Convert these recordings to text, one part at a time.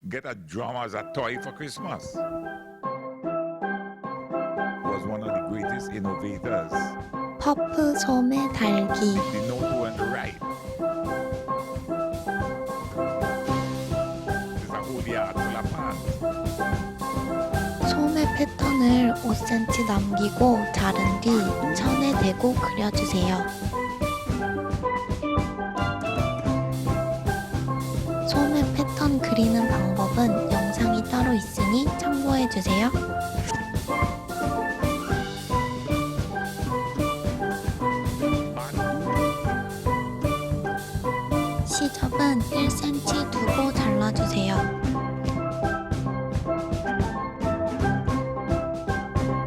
get a drum as a toy for Christmas. Was one of the greatest innovators. 퍼프 소매 달기. The note to and the right. There's a whole yard full of pants. 소매 패턴을 5cm 남기고 자른 뒤 천에 대고 그려주세요. 소매 패턴 그리는 방법은 영상이 따로 있으니 참고해주세요. 시접은 1cm 두고 잘라주세요.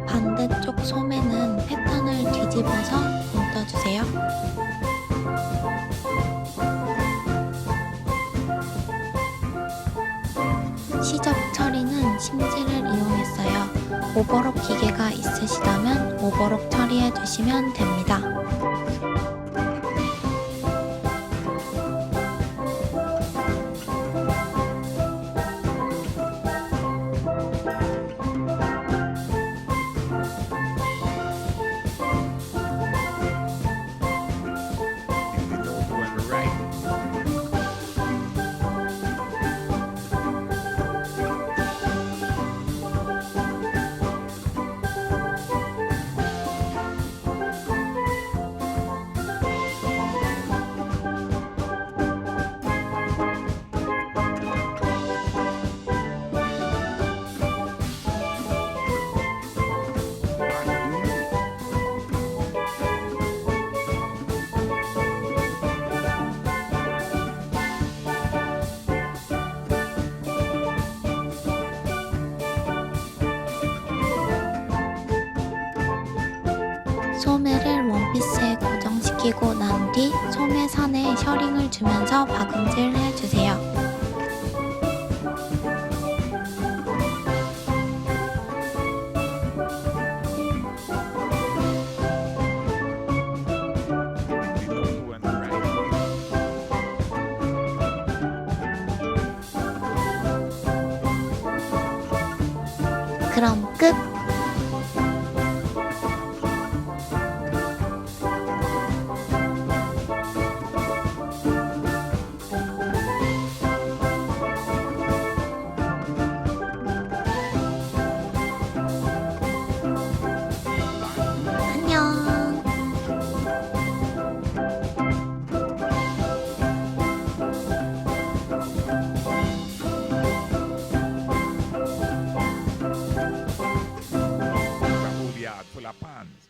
반대쪽 소매는 패턴을 뒤집어서 얹어주세요. 시접 처리는 심지를 이용했어요. 오버록 기계가 있으시다면 오버록 처리해주시면 됩니다. 소매를 원피스에 고정시키고 난 뒤 소매선에 셔링을 주면서 박음질 해주세요. 그럼 끝! Full of pants.